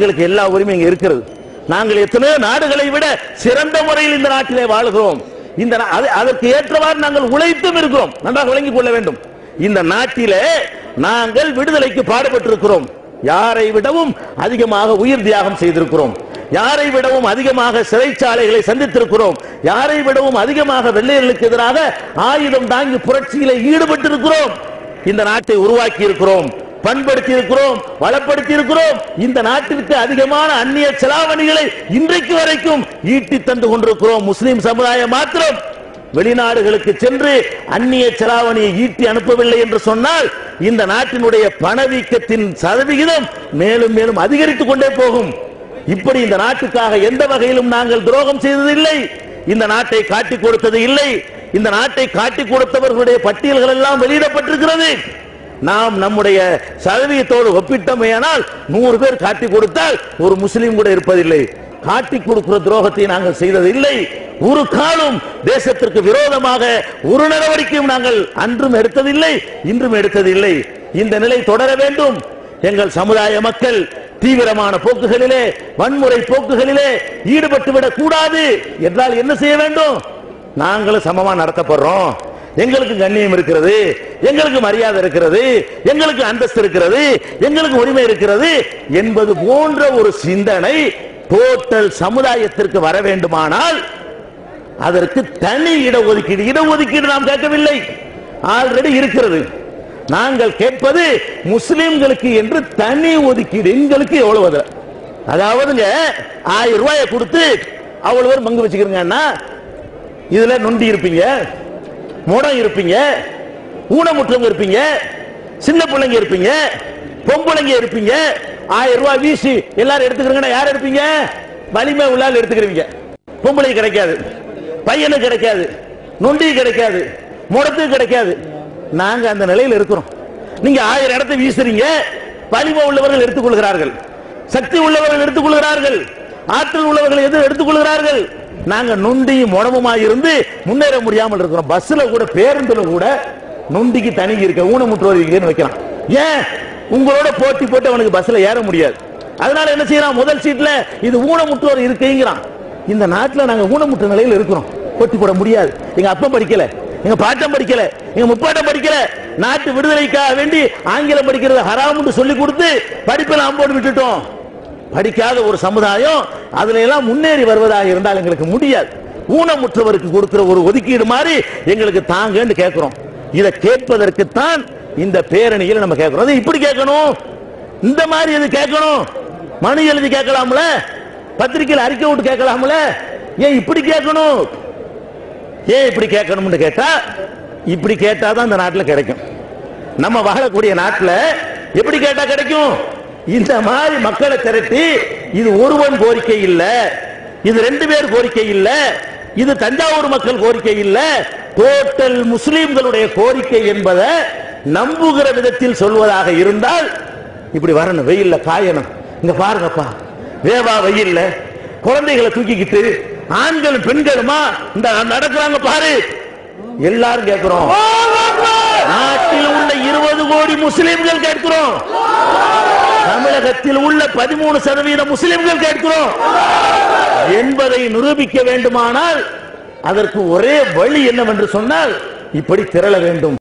எங்களுக்கு எல்லா உரிமையும் இருக்கிறது. நாங்கள் எத்தனையோ நாடுகளை விட சிறந்த முறையில் இந்த நாட்டிலே வாழ்கிறோம். அதற்கு ஏற்றவாறு நாங்கள் உழைத்தும் இருக்கிறோம். நன்றாக விளங்கிக் கொள்ள வேண்டும். இந்த நாட்டிலே நாங்கள் விடுதலைக்கு பாடுபட்டிருக்கிறோம். யாரை விடவும் அதிகமாக உயிர் தியாகம் செய்திருக்கிறோம். யாரை விடவும் அதிகமாக சிறைச்சாலைகளை சந்தித்திருக்கிறோம். யாரை விடவும் அதிகமாக வெள்ளையர்களுக்கு எதிராக ஆயுதம் தாங்கி புரட்சியிலே ஈடுபட்டிருக்கிறோம். இந்த நாட்டை உருவாக்கி இருக்கிறோம், பண்படுத்தி இருக்கிறோம், வளப்படுத்தி இருக்கிறோம். இந்த நாட்டிற்கு அதிகமான அந்நிய செலாவணிகளை இன்றைக்கு வரைக்கும் ஈட்டி தந்து கொண்டிருக்கிறோம். முஸ்லிம் சமுதாயம் மாத்திரம் வெளிநாடுகளுக்கு சென்று அந்நிய செலாவணியை ஈட்டி அனுப்பவில்லை என்று சொன்னால் இந்த நாட்டினுடைய பணவீக்கத்தின் சதவிகிதம் மேலும் மேலும் அதிகரித்துக் கொண்டே போகும். இப்படி இந்த நாட்டுக்காக எந்த வகையிலும் நாங்கள் துரோகம் செய்ததில்லை. இந்த நாட்டை காட்டிக் கொடுத்தது இல்லை. இந்த நாட்டை காட்டிக் கொடுத்தவர்களுடைய பட்டியல்கள் எல்லாம் வெளியிடப்பட்டிருக்கிறது. நாம் நம்முடைய சதவீதத்தோடு ஒப்பிட்டமையானால் 100 பேர் காட்டிக் கொடுத்தால் ஒரு முஸ்லீம் கூட இருப்பதில்லை. காட்டிக் கொடுக்கிற துரோகத்தை நாங்கள் செய்ததில்லை. ஒரு காலம் தேசத்திற்கு விரோதமாக ஒரு நடவடிக்கையும் நாங்கள் அன்றும் எடுத்ததில்லை, இன்றும் எடுத்ததில்லை. இந்த நிலை தொடர வேண்டும். எங்கள் சமுதாய மக்கள் தீவிரமான போக்குகளிலே, வன்முறை போக்குகளிலே ஈடுபட்டு விடக் கூடாது என்றால் என்ன செய்ய வேண்டும்? நாங்களும் சமமா நடத்தப்படுறோம், எங்களுக்கு கண்ணியம் இருக்கிறது, எங்களுக்கு மரியாதை இருக்கிறது, எங்களுக்கு அந்தஸ்து இருக்கிறது, எங்களுக்கு உரிமை இருக்கிறது என்பது போன்ற ஒரு சிந்தனை டோட்டல் சமுதாயத்திற்கு வர வேண்டுமானால் அதற்கு தனி இடஒதுக்கீடு நாம் கேட்கவில்லை, ஆல்ரெடி இருக்கிறது. நாங்கள் கேட்பது முஸ்லிம்களுக்கு என்று தனி ஒதுக்கீடு. எங்களுக்கு எவ்வளவு, அதாவதுங்க 1000 ரூபாயை கொடுத்து அவ்வளவு பேர் பங்கு வச்சுக்கிறீங்கன்னா இதுல நொண்டி இருப்பீங்க, முடம் இருப்பீங்க, ஊனமுற்றவங்க இருப்பீங்க, சின்ன பிள்ளைங்க இருப்பீங்க, பொம்பளைங்க இருப்பீங்க. 1000 ரூபாய் வீசி எல்லாரும் எடுத்துக்கிறீங்கன்னா யார் எடுப்பீங்க? வலிமை உள்ளால் எடுத்துக்கிறீங்க. பொம்பளை கிடைக்காது, பையனுக்கு கிடைக்காது, நொண்டி கிடைக்காது, முடத்துக்கு கிடைக்காது. நாங்க அந்த நிலையில் இருக்கிறோம். நீங்க 1000 இடத்தை வீசுறீங்க, வலிமை உள்ளவர்கள் எடுத்துக்கொள்கிறார்கள், சக்தி உள்ளவர்கள் எடுத்துக்கொள்கிறார்கள், ஆற்றல் உள்ளவர்கள் எது எடுத்துக்கொள்கிறார்கள். நாங்க நொண்டியும் முடமுமாய் இருந்து முன்னேற முடியாமல் இருக்கிறோம். பஸ்ல கூட, பேருந்துல கூட நொண்டிக்கு தனி இருக்க, ஊனமுற்றோர் வைக்கலாம். ஏன்? உங்களோட போட்டி போட்டு அவனுக்கு பஸ்ல ஏற முடியாது. அதனால என்ன செய்யறான்? முதல் சீட்ல இது ஊனமுற்றோர் இருக்குங்கிறான். இந்த நாட்டில் நாங்க ஊனமுற்ற நிலையில் இருக்கிறோம், போட்டி போட முடியாது. எங்க அப்பா படிக்கல, எங்க பாட்டம் படிக்கல, எங்க முப்பாட்டம் படிக்கல. நாட்டு விடுதலைக்காக வேண்டி ஆங்கிலம் படிக்கிறது ஹராம்னு சொல்லி கொடுத்து படிப்பில் அம்போடு விட்டுட்டோம். படிக்காத ஒரு சமுதாயம் அதுல எல்லாம் முன்னேறி வருவதாக இருந்தால் எங்களுக்கு முடியாது. ஊனமுற்றவருக்கு கொடுக்கிற ஒரு ஒதுக்கீடு மாதிரி எங்களுக்கு தாங்கன்னு கேட்கிறோம். இதை கேட்பதற்குத்தான் இந்த பேரணியில் நம்ம கேட்கிறோம். அது இப்படி கேட்கணும், இந்த மாதிரி எது கேட்கணும்? மனு எழுதி கேட்கலாம்ல, பத்திரிகையில் அறிக்கை விட்டு கேட்கலாம்ல. ஏன் இப்படி கேட்கணும்? ஏன் இப்படி கேட்கணும்னு கேட்டா, இப்படி கேட்டாதான் இந்த நாட்டில் கிடைக்கும். நம்ம வாழக்கூடிய நாட்டில் எப்படி கேட்டா கிடைக்கும்? இந்த மாதிரி மக்களை திரட்டி, இது ஒருவன் கோரிக்கை இல்ல, இது 2 பேர் கோரிக்கை இல்ல, இது தஞ்சாவூர் மக்கள் கோரிக்கை இல்ல, டோட்டல் முஸ்லிம்களுடைய கோரிக்கை என்பதை நம்புகிற விதத்தில் சொல்வதாக இருந்தால் இப்படி வரணும். வெயில்ல காயணும். இங்க பாருங்கப்பா, வேவா வெயில்ல குழந்தைகளை தூக்கிக்கிட்டு ஆண்களும் பெண்களுமா இந்த நடக்கிறாங்க பாரு. எல்லாரும் கேட்கிறோம். நாட்டில் உள்ள 20 கோடி முஸ்லிம்கள் கேட்கிறோம். தமிழகத்தில் உள்ள 13% முஸ்லிம்கள் கேட்கிறோம் என்பதை நிரூபிக்க வேண்டுமானால் அதற்கு ஒரே வழி என்னவென்று சொன்னால் இப்படி திரள வேண்டும்.